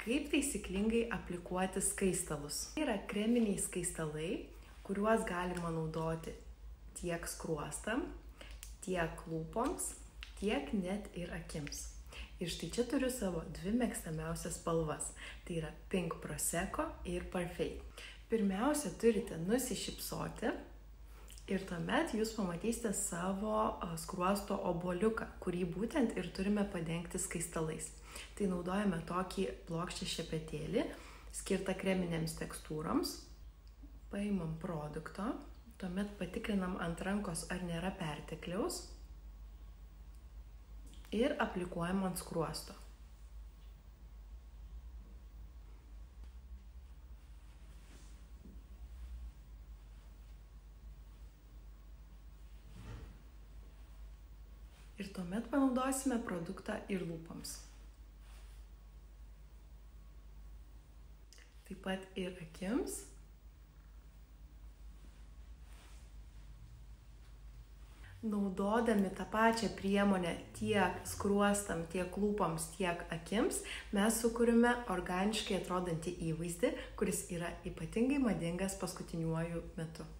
Kaip taisyklingai aplikuoti skaistalus? Tai yra kreminiai skaistalai, kuriuos galima naudoti tiek skruostam, tiek lūpoms, tiek net ir akims. Ir štai čia turiu savo dvi mėgstamiausias spalvas. Tai yra Pink Prosecco ir Parfait. Pirmiausia, turite nusišypsoti ir tuomet jūs pamatysite savo skruosto obuoliuką, kurį būtent ir turime padengti skaistalais. Tai naudojame tokį plokščią šepetėlį, skirtą kreminėms tekstūroms. Paimam produkto, tuomet patikrinam ant rankos, ar nėra pertekliaus ir aplikuojam ant skruosto. Ir tuomet panaudosime produktą ir lūpoms. Taip pat ir akims. Naudodami tą pačią priemonę tiek skruostam, tiek lūpoms, tiek akims, mes sukūrime organiškai atrodantį įvaizdį, kuris yra ypatingai madingas paskutiniuoju metu.